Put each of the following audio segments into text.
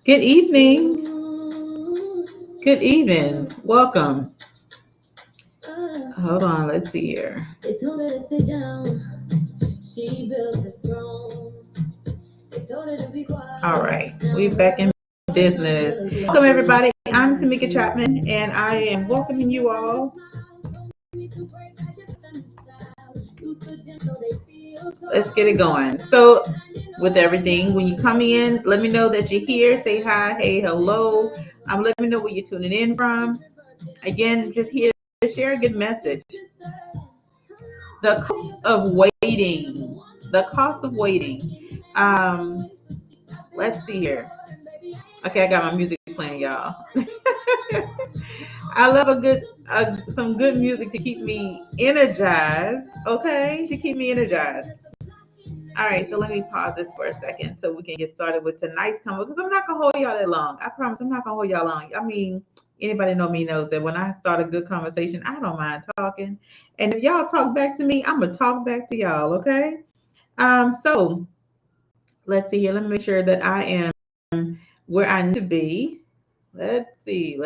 Good evening. Good evening. Welcome. Hold on. Let's see here. They told her to sit down. She built a throne. They told her to be quiet. All right. We back in business. Welcome, everybody. I'm Tameka Chapman, and I am welcoming you all. Let's get it going. So, with everything, when you come in, let me know that you're here. Say hi, hey, hello. Let me know where you're tuning in from. Again, just here to share a good message. The cost of waiting. The cost of waiting. Let's see here. Okay, I got my music playing, y'all. I love some good music to keep me energized. Okay, to keep me energized. All right, so let me pause this for a second so we can get started with tonight's convo because I'm not gonna hold y'all that long. I promise I'm not gonna hold y'all long. I mean, anybody know me knows that when I start a good conversation, I don't mind talking. And if y'all talk back to me, I'm gonna talk back to y'all, okay? So let's see here. Let me make sure that I am where I need to be. Let's see.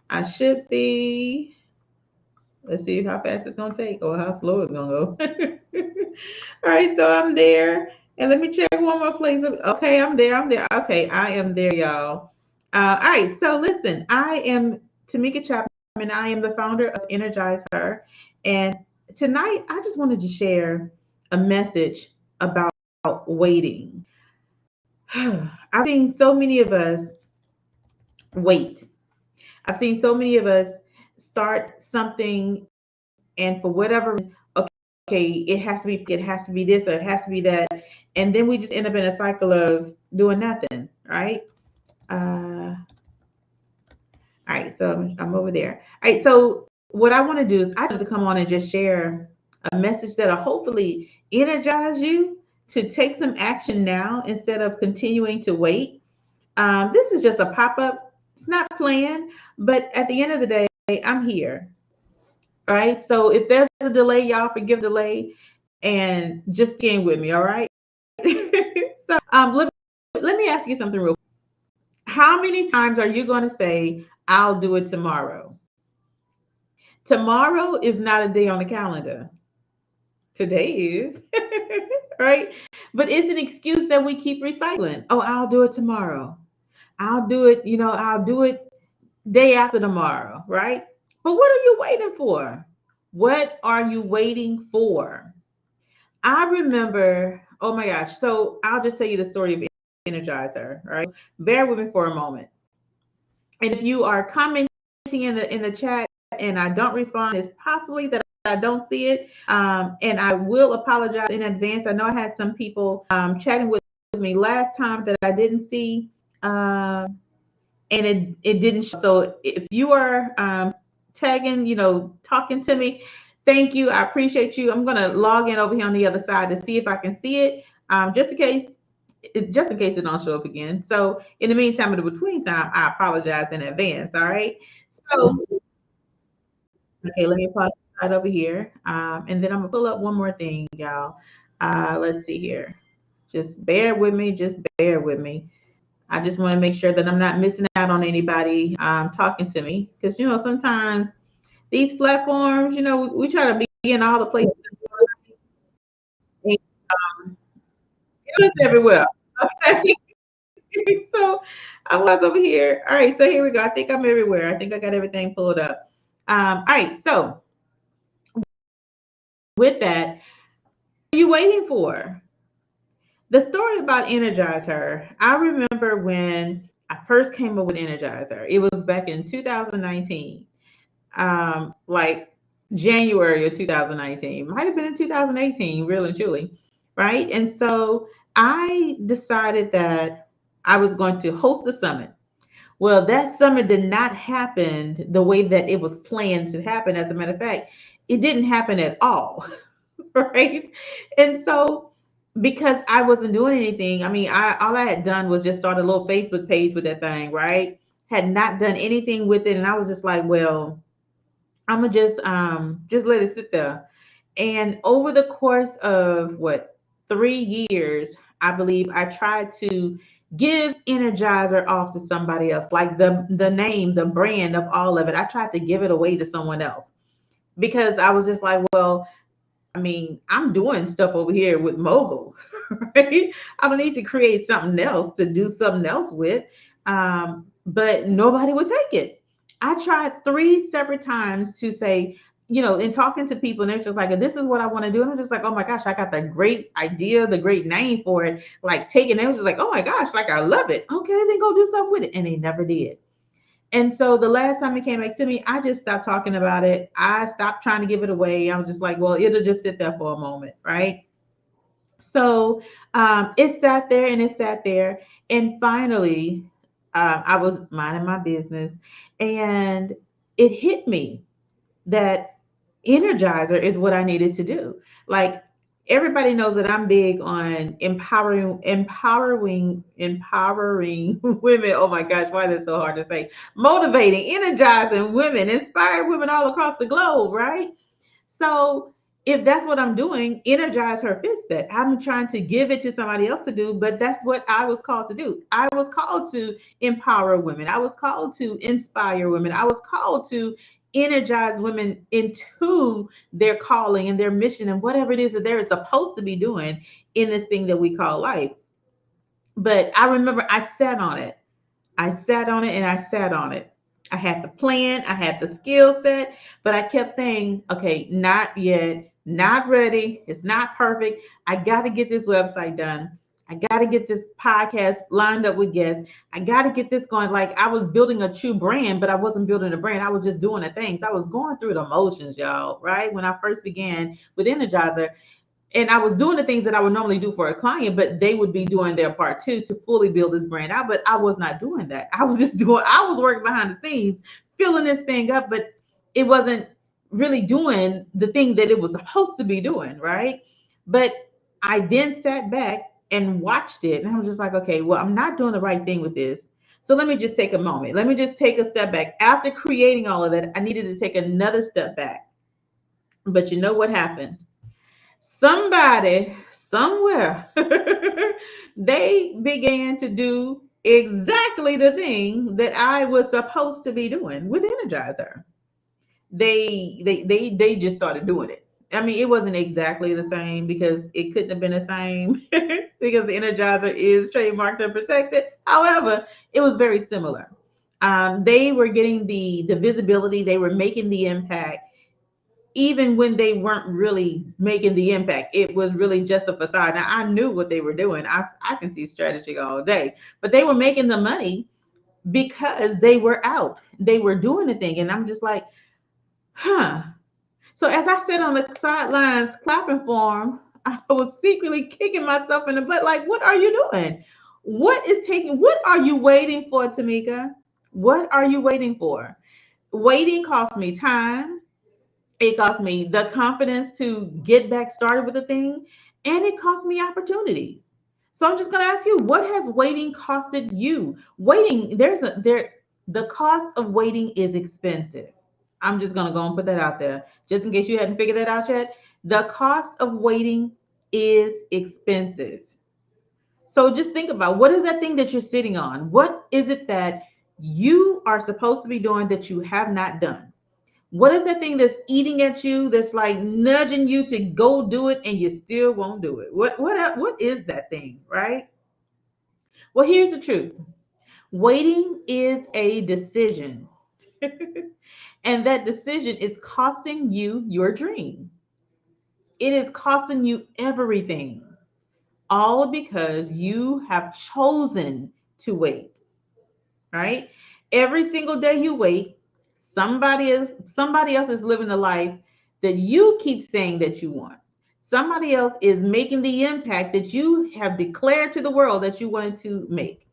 I should be. Let's see how fast it's gonna take or how slow it's gonna go. All right, so I'm there. And let me check one more place. Okay, I'm there. I'm there. Okay, I am there, y'all. All right, so listen, I am Tameka Chapman. I am the founder of energizeHER. And tonight, I just wanted to share a message about waiting. I've seen so many of us wait. I've seen so many of us start something and for whatever okay, it has to be this or it has to be that, and then we just end up in a cycle of doing nothing, right? All right, so I'm over there. All right, so what I want to do is I want to come on and just share a message that'll hopefully energize you to take some action now instead of continuing to wait. This is just a pop up. It's not planned, but at the end of the day, I'm here. Right. So if there's a delay, y'all forgive the delay and just stand with me. All right. So let me ask you something real quick. How many times are you going to say, I'll do it tomorrow? Tomorrow is not a day on the calendar. Today is. Right. But it's an excuse that we keep recycling. Oh, I'll do it tomorrow. I'll do it, I'll do it day after tomorrow. Right. But what are you waiting for? What are you waiting for? I remember, oh my gosh. So I'll just tell you the story of Energizer, right? Bear with me for a moment. And if you are commenting in the chat and I don't respond, it's possibly that I don't see it. And I will apologize in advance. I know I had some people chatting with me last time that I didn't see. And it didn't show. So if you are tagging, talking to me, thank you. I appreciate you. I'm gonna log in over here on the other side to see if I can see it, just in case it don't show up again. So in the meantime, in the between time, I apologize in advance. All right. So okay, let me pause right over here, and then I'm gonna pull up one more thing, y'all. Let's see here. Just bear with me. Just bear with me. I just want to make sure that I'm not missing out on anybody talking to me because sometimes these platforms, we try to be in all the places. And, it's everywhere. Okay, so I was over here. All right, so here we go. I think I'm everywhere. I think I got everything pulled up. All right, so with that, what are you waiting for? The story about energizeHER. I remember when I first came up with energizeHER. It was back in 2019. Like January of 2019, might have been in 2018, really and truly, right? And so I decided that I was going to host a summit. Well, that summit did not happen the way that it was planned to happen. As a matter of fact, it didn't happen at all, right? And so because I wasn't doing anything, I mean, all I had done was just start a little Facebook page with that thing, right? Had not done anything with it, and I was just like, well, I'm gonna just let it sit there. And over the course of what 3 years, I believe I tried to give Energizer off to somebody else, like the name, the brand of all of it. I tried to give it away to someone else because I was just like, well, I mean, I'm doing stuff over here with mobile, right? I don't need to create something else to do something else with. But nobody would take it. I tried three separate times to say, in talking to people, and they're just like, this is what I want to do. And I'm just like, oh my gosh, I got the great idea, the great name for it. Like taking it, was just like, oh my gosh, like I love it. Okay, then go do something with it. And they never did. And so the last time it came back to me, I just stopped talking about it. I stopped trying to give it away. I was just like, well, it'll just sit there for a moment, right? So it sat there and it sat there. And finally, I was minding my business and it hit me that energizer is what I needed to do. Like everybody knows that I'm big on empowering women. Oh my gosh, why is it so hard to say? Motivating, energizing women, inspiring women all across the globe, right? So if that's what I'm doing, energize her fits that. I'm trying to give it to somebody else to do, but that's what I was called to do. I was called to empower women. I was called to inspire women. I was called to energize women into their calling and their mission and whatever it is that they're supposed to be doing in this thing that we call life. But I remember I sat on it. I sat on it and I sat on it. I had the plan, I had the skill set, but I kept saying, okay, not yet, not ready. It's not perfect. I got to get this website done. I got to get this podcast lined up with guests. I got to get this going. Like I was building a true brand, but I wasn't building a brand. I was just doing the things. I was going through the motions, y'all, right? When I first began with Energizer, and I was doing the things that I would normally do for a client, but they would be doing their part too to fully build this brand out. But I was not doing that. I was just doing, I was working behind the scenes, filling this thing up, but it wasn't really doing the thing that it was supposed to be doing, right? But I then sat back and watched it, and I was just like, okay, well, I'm not doing the right thing with this. So let me just take a moment. Let me just take a step back. After creating all of that, I needed to take another step back. But you know what happened? Somebody somewhere they began to do exactly the thing that I was supposed to be doing with Energizer. They just started doing it. I mean, it wasn't exactly the same because it couldn't have been the same because the Energizer is trademarked and protected. However, it was very similar. They were getting the visibility, they were making the impact, even when they weren't really making the impact. It was really just a facade. Now I knew what they were doing. I can see strategy all day, but they were making the money because they were out. They were doing the thing. And I'm just like, huh. So as I sat on the sidelines clapping for them, I was secretly kicking myself in the butt. Like, what are you doing? What are you waiting for, Tameka? What are you waiting for? Waiting cost me time. It cost me the confidence to get back started with the thing, and it cost me opportunities. So I'm just going to ask you, what has waiting costed you? Waiting, the cost of waiting is expensive. I'm just going to go and put that out there, just in case you hadn't figured that out yet. The cost of waiting is expensive. So just think about, what is that thing that you're sitting on? What is it that you are supposed to be doing that you have not done? What is that thing that's eating at you, that's like nudging you to go do it and you still won't do it? What is that thing, right? Well, here's the truth. Waiting is a decision. And that decision is costing you your dream. It is costing you everything, all because you have chosen to wait, right? Every single day you wait, somebody else is living the life that you keep saying that you want. Somebody else is making the impact that you have declared to the world that you wanted to make.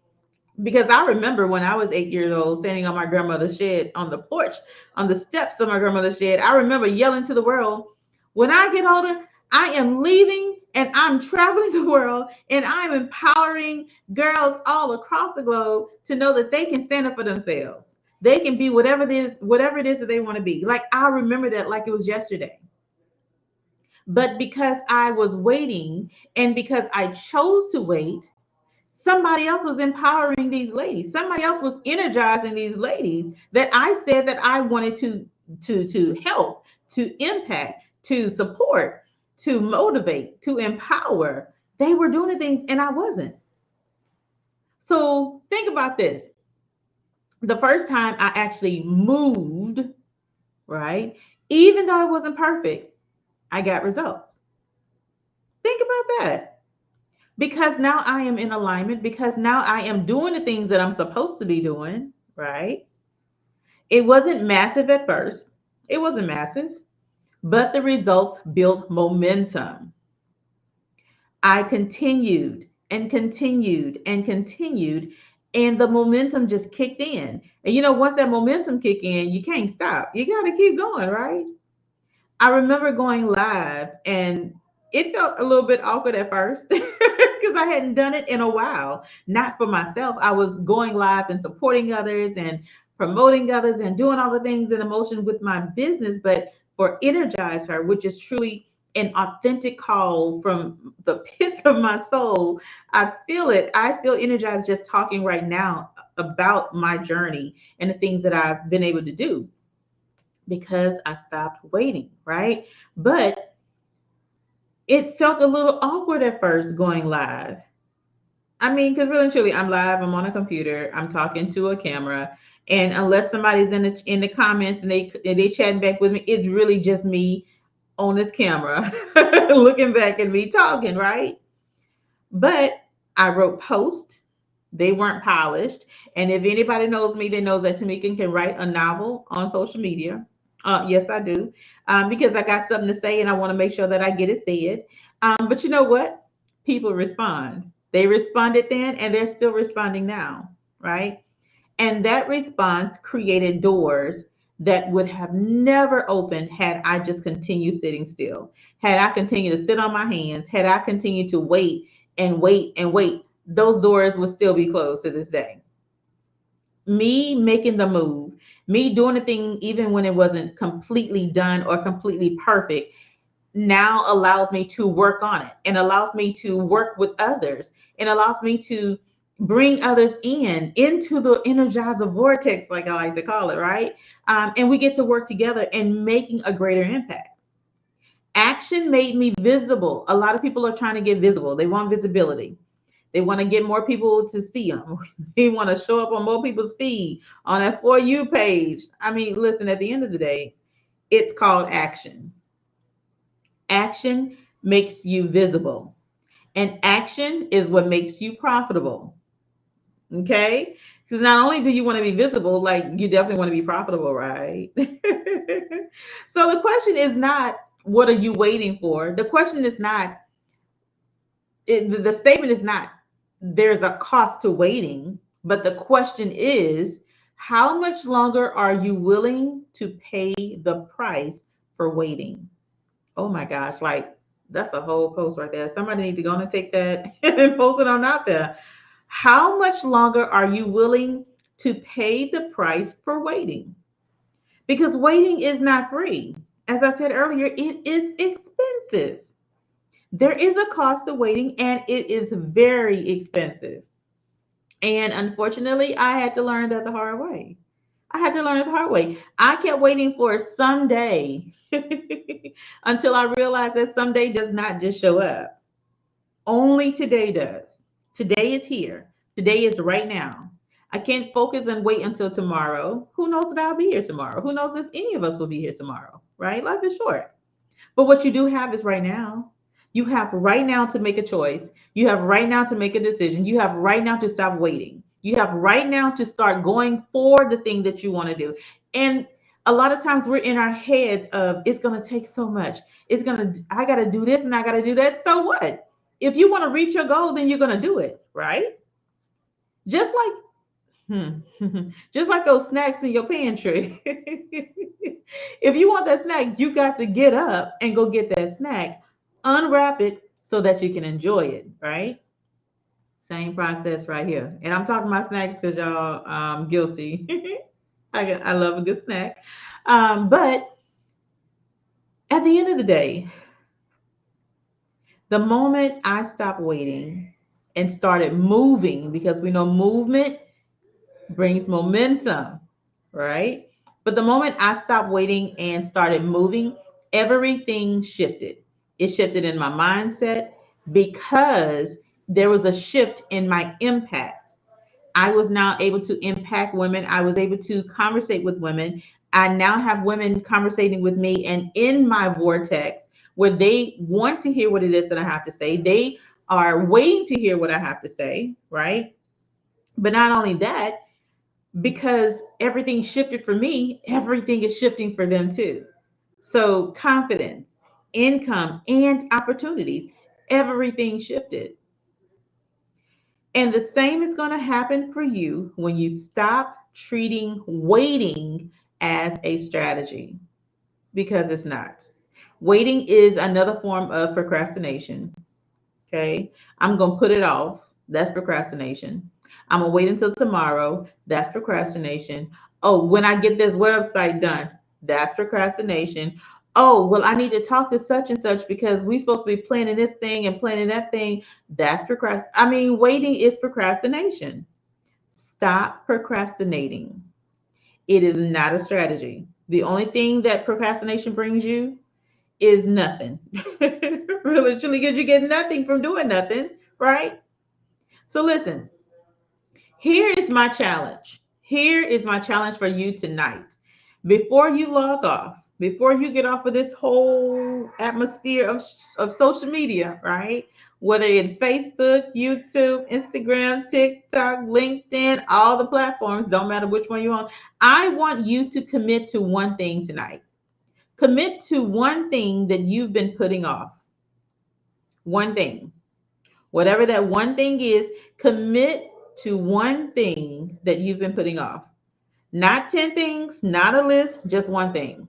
Because I remember when I was 8 years old, standing on my grandmother's shed on the porch, on the steps of my grandmother's shed, I remember yelling to the world, when I get older, I am leaving and I'm traveling the world and I'm empowering girls all across the globe to know that they can stand up for themselves. They can be whatever it is that they want to be. Like I remember that like it was yesterday. But because I was waiting and because I chose to wait, Somebody else was empowering these ladies. Somebody else was energizing these ladies that I said that I wanted to help, to impact, to support, to motivate, to empower. They were doing the things and I wasn't. So think about this. The first time I actually moved, right? Even though I wasn't perfect, I got results. Think about that. Because now I am in alignment, because now I am doing the things that I'm supposed to be doing, right? It wasn't massive at first. It wasn't massive, but the results built momentum. I continued and continued and continued, and the momentum just kicked in. And once that momentum kick in, you can't stop. You got to keep going, right? I remember going live and it felt a little bit awkward at first because I hadn't done it in a while. Not for myself. I was going live and supporting others and promoting others and doing all the things in emotion with my business. But for Energize Her, which is truly an authentic call from the pits of my soul, I feel it. I feel energized just talking right now about my journey and the things that I've been able to do because I stopped waiting, right? But it felt a little awkward at first going live. I mean, because really and truly, I'm live, I'm on a computer, I'm talking to a camera, and unless somebody's in the comments and they chatting back with me, it's really just me on this camera looking back at me talking, right? But I wrote posts. They weren't polished. And if anybody knows me, they know that Tameka can write a novel on social media. Yes, I do. Because I got something to say and I want to make sure that I get it said. But you know what? People respond. They responded then and they're still responding now, right? And that response created doors that would have never opened had I just continued sitting still. Had I continued to sit on my hands, had I continued to wait and wait and wait, those doors would still be closed to this day. Me making the move, me doing the thing even when it wasn't completely done or completely perfect, now allows me to work on it and allows me to work with others and allows me to bring others into the energizer vortex, like I like to call it, right? And we get to work together and making a greater impact. Action made me visible. A lot of people are trying to get visible. They want visibility. They want to get more people to see them. They want to show up on more people's feed, on that For You page. I mean, listen, at the end of the day, it's called action. Action makes you visible, and action is what makes you profitable. Okay? Because not only do you want to be visible, like you definitely want to be profitable, right? So the question is not, what are you waiting for? The question is not, the statement is not, there's a cost to waiting, but the question is, how much longer are you willing to pay the price for waiting? Oh my gosh, like that's a whole post right there. Somebody need to go and take that and post it on out there. How much longer are you willing to pay the price for waiting? Because waiting is not free. As I said earlier, it is expensive. There is a cost to waiting and it is very expensive. And unfortunately, I had to learn that the hard way. I had to learn it the hard way. I kept waiting for someday until I realized that someday does not just show up. Only today does. Today is here. Today is right now. I can't focus and wait until tomorrow. Who knows if I'll be here tomorrow? Who knows if any of us will be here tomorrow, right? Life is short. But what you do have is right now. You have right now to make a choice. You have right now to make a decision. You have right now to stop waiting. You have right now to start going for the thing that you want to do. And a lot of times we're in our heads of it's going to take so much. I got to do this and I got to do that. So what? If you want to reach your goal, then you're going to do it, right? Just like just like those snacks in your pantry. If you want that snack, you got to get up and go get that snack, unwrap it so that you can enjoy it, right? Same process right here. And I'm talking about snacks because y'all guilty. I love a good snack. But at the end of the day, the moment I stop waiting, and started moving, because we know movement brings momentum, right? But the moment I stopped waiting and started moving, everything shifted. It shifted in my mindset because there was a shift in my impact. I was now able to impact women. I was able to conversate with women. I now have women conversating with me and in my vortex where they want to hear what it is that I have to say. They are waiting to hear what I have to say, right? But not only that, because everything shifted for me, everything is shifting for them too. So, confidence, income, and opportunities, everything shifted. And the same is going to happen for you when you stop treating waiting as a strategy, because it's not. Waiting is another form of procrastination. Okay. I'm going to put it off. That's procrastination. I'm going to wait until tomorrow. That's procrastination. Oh, when I get this website done, that's procrastination. Oh, well, I need to talk to such and such because we're supposed to be planning this thing and planning that thing. That's procrastination. I mean, waiting is procrastination. Stop procrastinating. It is not a strategy. The only thing that procrastination brings you is nothing. Really, truly, because you get nothing from doing nothing, right? So listen, here is my challenge. Here is my challenge for you tonight. Before you log off, before you get off of this whole atmosphere of social media, right? Whether it's Facebook, YouTube, Instagram, TikTok, LinkedIn, all the platforms, don't matter which one you're on. I want you to commit to one thing tonight. Commit to one thing that you've been putting off. One thing. Whatever that one thing is, commit to one thing that you've been putting off. Not 10 things, not a list, just one thing.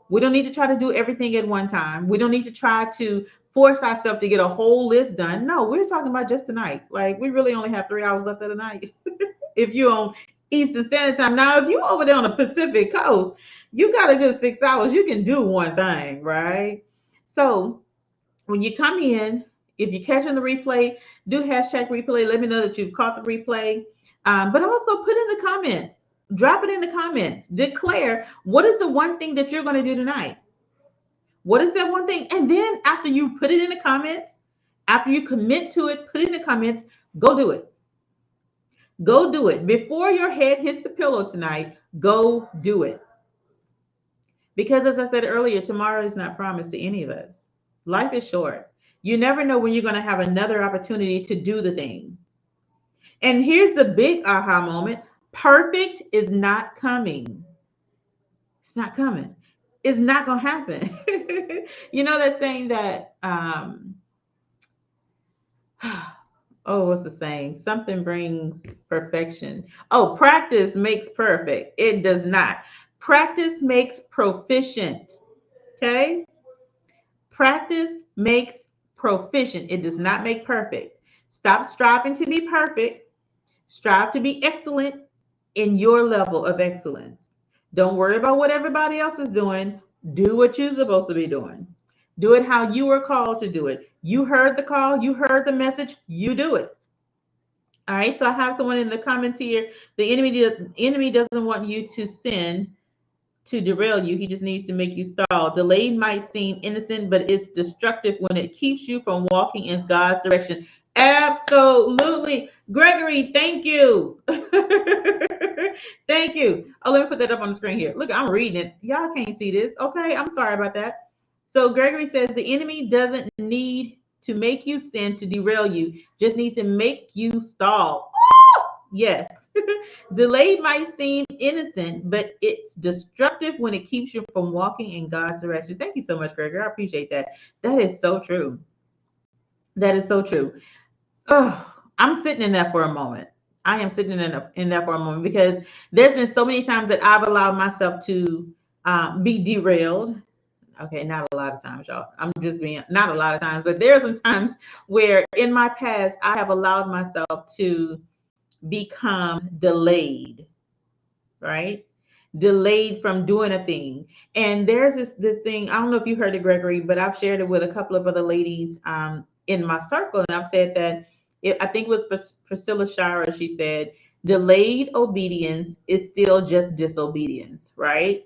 We don't need to try to do everything at one time. We don't need to try to force ourselves to get a whole list done. No, we're talking about just tonight. Like, we really only have 3 hours left of the night. If you're on Eastern Standard Time. Now, if you're over there on the Pacific Coast, you got a good 6 hours. You can do one thing, right? So when you come in, if you're catching the replay, do hashtag replay. Let me know that you've caught the replay. But also put in the comments. Drop it in the comments. Declare what is the one thing that you're going to do tonight. What is that one thing? And then after you put it in the comments, after you commit to it, put it in the comments, go do it. Go do it. Before your head hits the pillow tonight, go do it. Because as I said earlier, tomorrow is not promised to any of us. Life is short. You never know when you're going to have another opportunity to do the thing. And here's the big aha moment. Perfect is not coming. It's not coming. It's not going to happen. You know that saying that, oh, what's the saying? Something brings perfection. Oh, practice makes perfect. It does not. Practice makes proficient. Okay? Practice makes proficient. It does not make perfect. Stop striving to be perfect. Strive to be excellent in your level of excellence. Don't worry about what everybody else is doing. Do what you're supposed to be doing. Do it how you were called to do it. You heard the call, you heard the message, you do it. All right. So I have someone in the comments here. The enemy doesn't want you to sin to derail you. He just needs to make you stall. Delay might seem innocent, but it's destructive when it keeps you from walking in God's direction. Absolutely. Gregory, thank you. Thank you. Oh, let me put that up on the screen here. Look, I'm reading it. Y'all can't see this. Okay, I'm sorry about that. So Gregory says the enemy doesn't need to make you sin to derail you, just needs to make you stall. Yes. Delay might seem innocent, but it's destructive when it keeps you from walking in God's direction. Thank you so much, Gregory. I appreciate that. That is so true. That is so true. Oh, I'm sitting in that for a moment. I am sitting in that for a moment because there's been so many times that I've allowed myself to be derailed. Okay, not a lot of times, y'all. I'm just being not a lot of times, but there are some times where in my past I have allowed myself to become delayed, right? Delayed from doing a thing. And there's this thing, I don't know if you heard it, Gregory, but I've shared it with a couple of other ladies in my circle. And I've said that I think it was Priscilla Shira. She said, delayed obedience is still just disobedience, right?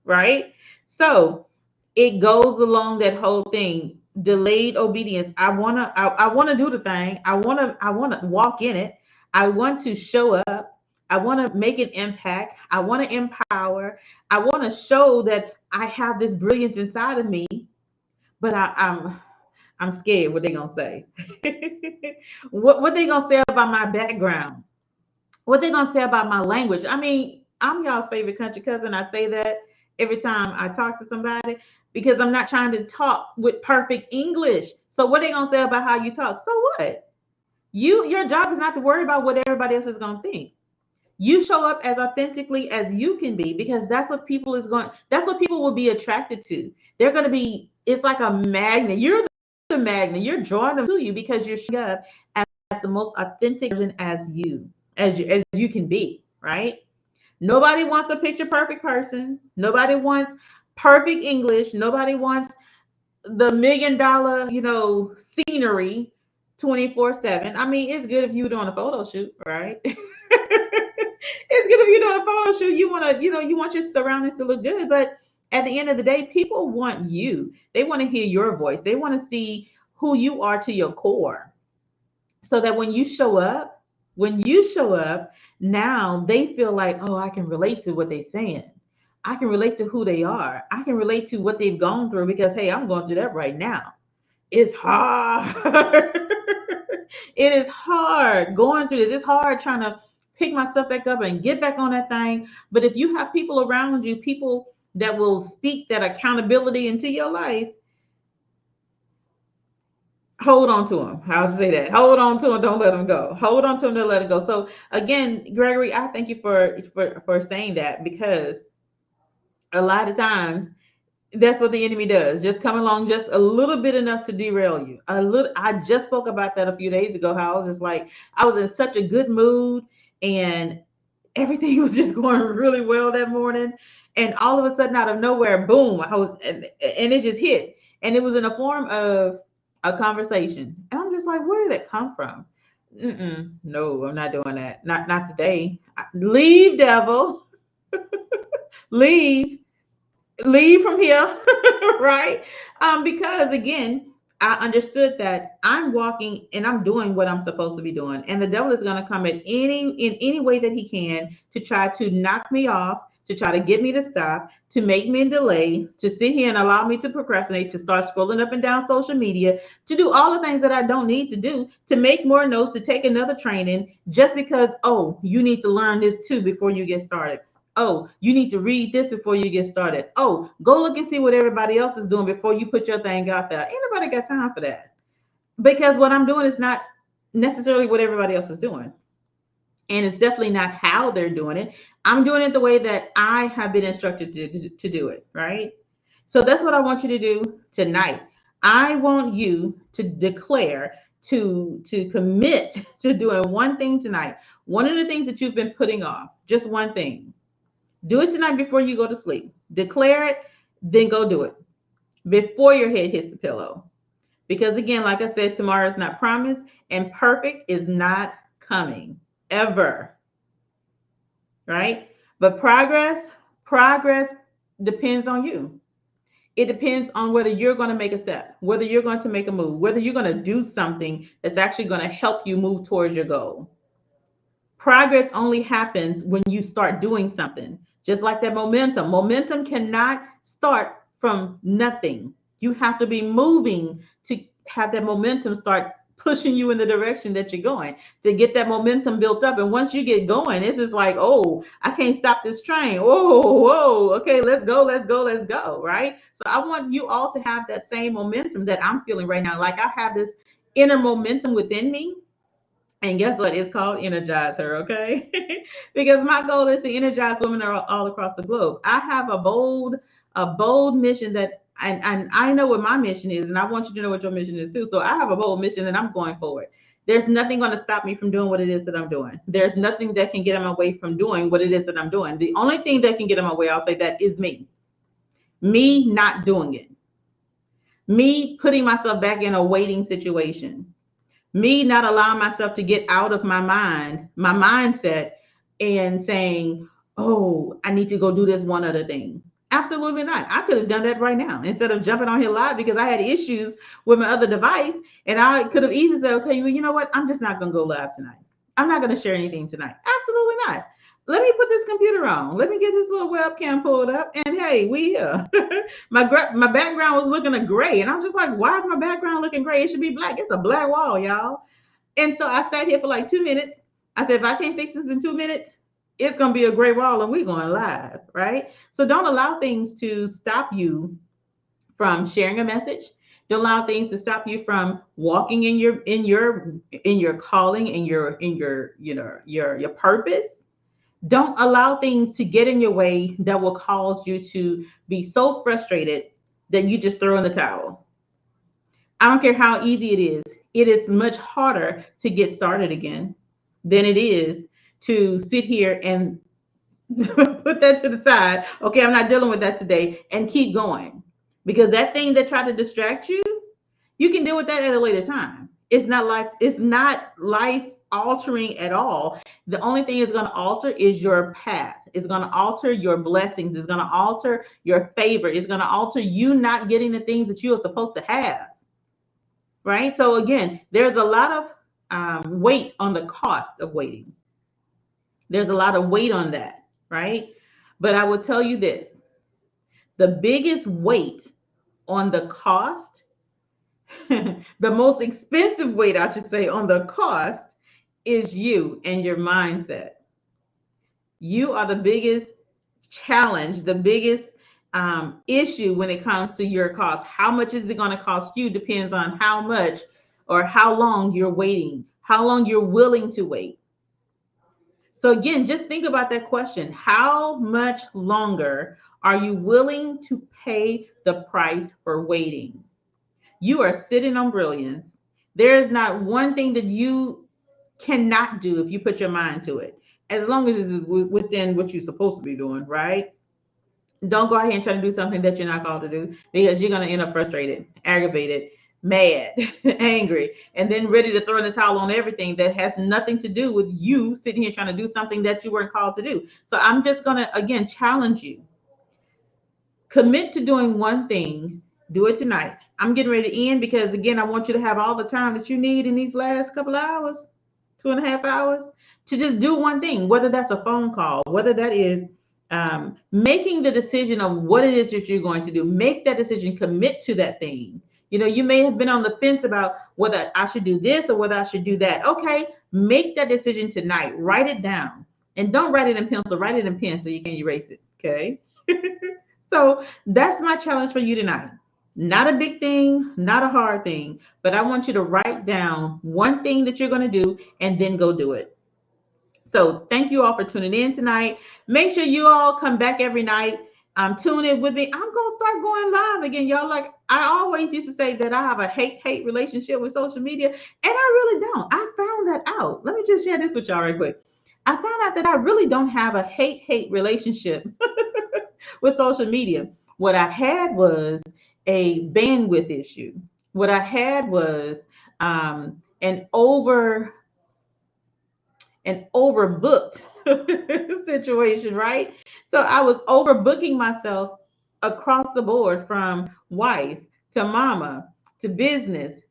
Right? So it goes along that whole thing. Delayed obedience. I wanna do the thing. I wanna walk in it. I want to show up. I want to make an impact. I want to empower. I want to show that I have this brilliance inside of me, but I'm scared what they gonna say. What they gonna say about my background? What they gonna say about my language? I mean, I'm y'all's favorite country cousin. I say that every time I talk to somebody because I'm not trying to talk with perfect English. So what they gonna say about how you talk? So what? Your job is not to worry about what everybody else is gonna think. You show up as authentically as you can be because that's what people will be attracted to. They're going to be, it's like a magnet. You're the magnet. You're drawing them to you because you're showing up as the most authentic version as you can be, right? Nobody wants a picture perfect person. Nobody wants perfect English. Nobody wants the $1 million, scenery 24/7. I mean, it's good if you're doing a photo shoot, right? It's good if you're doing a photo shoot. You want your surroundings to look good, but at the end of the day, people want you. They want to hear your voice. They want to see who you are to your core. So that when you show up, now they feel like, oh, I can relate to what they're saying. I can relate to who they are. I can relate to what they've gone through because, hey, I'm going through that right now. It's hard. It is hard going through this. It's hard trying to pick myself back up and get back on that thing. But if you have people around you, people that will speak that accountability into your life, hold on to them. I'll say that. Hold on to them. Don't let them go. Hold on to them. Don't let it go. So again, Gregory, I thank you for saying that because a lot of times that's what the enemy does. Just come along just a little bit enough to derail you. A little. I just spoke about that a few days ago. How I was just like I was in such a good mood and everything was just going really well that morning, and all of a sudden, out of nowhere, boom! And it just hit, and it was in the form of a conversation, and I'm just like, where did that come from? No, I'm not doing that. Not today. Leave, devil. Leave. Leave from here. Right? Because again, I understood that I'm walking and I'm doing what I'm supposed to be doing, and the devil is going to come in any way that he can to try to knock me off, to try to get me to stop, to make me delay, to sit here and allow me to procrastinate, to start scrolling up and down social media, to do all the things that I don't need to do, to make more notes, to take another training, just because, oh, you need to learn this too before you get started. Oh, you need to read this before you get started. Oh, go look and see what everybody else is doing before you put your thing out there. Ain't nobody got time for that. Because what I'm doing is not necessarily what everybody else is doing. And it's definitely not how they're doing it. I'm doing it the way that I have been instructed to do it, right? So that's what I want you to do tonight. I want you to declare, to commit to doing one thing tonight. One of the things that you've been putting off, just one thing. Do it tonight before you go to sleep. Declare it, then go do it before your head hits the pillow. Because again, like I said, tomorrow is not promised and perfect is not coming ever. Right? But progress depends on you. It depends on whether you're going to make a step, whether you're going to make a move, whether you're going to do something that's actually going to help you move towards your goal. Progress only happens when you start doing something. Just like that momentum. Momentum cannot start from nothing. You have to be moving to have that momentum start pushing you in the direction that you're going, to get that momentum built up. And once you get going, it's just like, oh, I can't stop this train. Whoa, okay, let's go, right? So I want you all to have that same momentum that I'm feeling right now. Like I have this inner momentum within me. And guess what? It's called Energize Her, okay? Because my goal is to energize women all across the globe. I have a bold mission that, and I know what my mission is, and I want you to know what your mission is too. So I have a bold mission and I'm going forward. There's nothing going to stop me from doing what it is that I'm doing. There's nothing that can get in my way from doing what it is that I'm doing. The only thing that can get in my way, I'll say that, is me. Me not doing it. Me putting myself back in a waiting situation. Me not allowing myself to get out of my mindset, and saying, oh, I need to go do this one other thing. Absolutely not. I could have done that right now instead of jumping on here live because I had issues with my other device. And I could have easily said, okay, well, you know what? I'm just not going to go live tonight. I'm not going to share anything tonight. Absolutely not. Let me put this computer on. Let me get this little webcam pulled up. And hey, we here. My background was looking gray. And I'm just like, why is my background looking gray? It should be black. It's a black wall, y'all. And so I sat here for like 2 minutes. I said, if I can't fix this in 2 minutes, it's going to be a gray wall and we're going live, right? So don't allow things to stop you from sharing a message. Don't allow things to stop you from walking in your calling, in your purpose. Don't allow things to get in your way that will cause you to be so frustrated that you just throw in the towel. I don't care how easy it is. It is much harder to get started again than it is to sit here and put that to the side. Okay, I'm not dealing with that today, and keep going. Because that thing that tried to distract you, you can deal with that at a later time. It's not life altering at all. The only thing it's going to alter is your path. It's going to alter your blessings. It's going to alter your favor. It's going to alter you not getting the things that you are supposed to have. Right? So again, there's a lot of weight on the cost of waiting. There's a lot of weight on that, right? But I will tell you this, the biggest weight on the cost, the most expensive weight, I should say, on the cost is you and your mindset. You are the biggest challenge, the biggest issue when it comes to your cost. How much is it going to cost you depends on how much or how long you're waiting, how long you're willing to wait. So again, just think about that question. How much longer are you willing to pay the price for waiting? You are sitting on brilliance. There is not one thing that you cannot do if you put your mind to it, as long as it's within what you're supposed to be doing, right? Don't go out here and try to do something that you're not called to do, because you're going to end up frustrated, aggravated, mad, angry, and then ready to throw in the towel on everything that has nothing to do with you sitting here trying to do something that you weren't called to do. So I'm just going to, again, challenge you. Commit to doing one thing. Do it tonight. I'm getting ready to end because, again, I want you to have all the time that you need in these last couple of hours, 2.5 hours, to just do one thing, whether that's a phone call, whether that is making the decision of what it is that you're going to do. Make that decision, commit to that thing. You know, you may have been on the fence about whether I should do this or whether I should do that. Okay, make that decision tonight. Write it down. And don't write it in pencil, write it in pen so you can erase it. Okay. So that's my challenge for you tonight. Not a big thing, not a hard thing, but I want you to write down one thing that you're going to do and then go do it. So thank you all for tuning in tonight. Make sure you all come back every night. Tune in with me. I'm going to start going live again, y'all. Like I always used to say that I have a hate relationship with social media, and I really don't. I found that out. Let me just share this with y'all right quick. I found out that I really don't have a hate relationship with social media. What I had was a bandwidth issue. What I had was an overbooked situation, right? So I was overbooking myself across the board, from wife to mama to business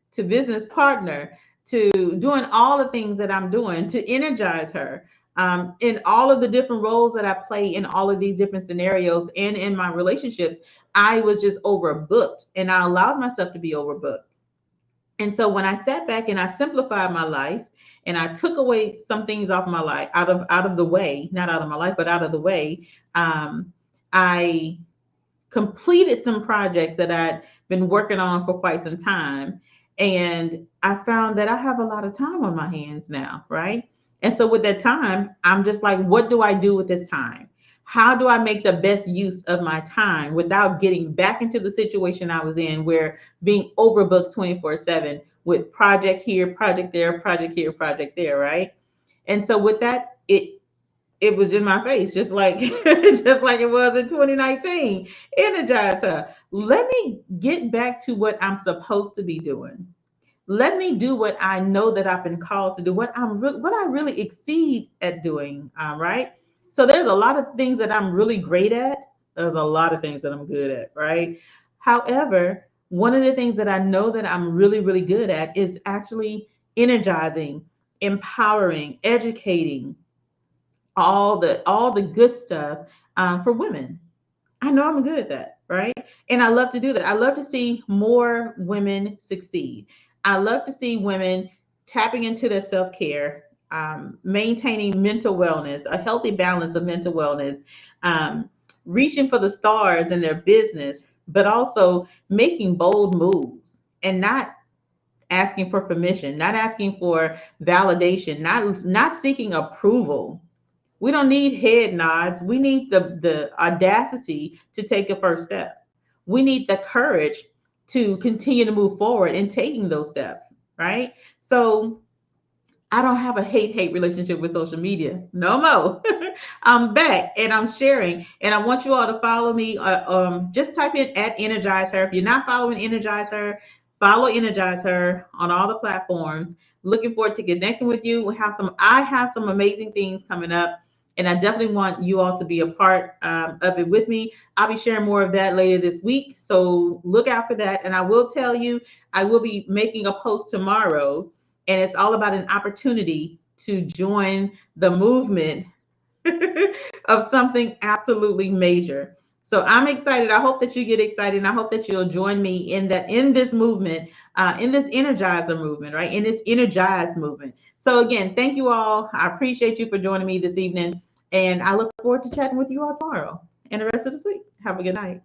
partner, to doing all the things that I'm doing to energize her, in all of the different roles that I play in all of these different scenarios and in my relationships. I was just overbooked, and I allowed myself to be overbooked. And so when I sat back and I simplified my life and I took away some things off my life, out of the way, not out of my life, but out of the way, I completed some projects that I'd been working on for quite some time. And I found that I have a lot of time on my hands now, right? And so with that time, I'm just like, what do I do with this time? How do I make the best use of my time without getting back into the situation I was in, where being overbooked 24/7 with project here, project there, project here, project there, right? And so with that, it was in my face, just like just like it was in 2019. Energize her. Let me get back to what I'm supposed to be doing. Let me do what I know that I've been called to do, what I really exceed at doing. Right. So there's a lot of things that I'm really great at. There's a lot of things that I'm good at. Right. However, one of the things that I know that I'm really, really good at is actually energizing, empowering, educating, all the good stuff for women. I know I'm good at that, right? And I love to do that. I love to see more women succeed. I love to see women tapping into their self care, maintaining mental wellness, a healthy balance of mental wellness, um, reaching for the stars in their business, but also making bold moves and not asking for permission, not asking for validation, not seeking approval. We don't need head nods. We need the audacity to take the first step. We need the courage to continue to move forward in taking those steps, right? So I don't have a hate relationship with social media. No more. I'm back and I'm sharing. And I want you all to follow me. Just type in at Energize Her. If you're not following Energize Her, follow Energize Her on all the platforms. Looking forward to connecting with you. I have some amazing things coming up. And I definitely want you all to be a part of it with me. I'll be sharing more of that later this week. So look out for that. And I will tell you, I will be making a post tomorrow, and it's all about an opportunity to join the movement of something absolutely major. So I'm excited. I hope that you get excited, and I hope that you'll join me in this movement, in this energizer movement, right? In this energized movement. So again, thank you all. I appreciate you for joining me this evening, and I look forward to chatting with you all tomorrow and the rest of this week. Have a good night.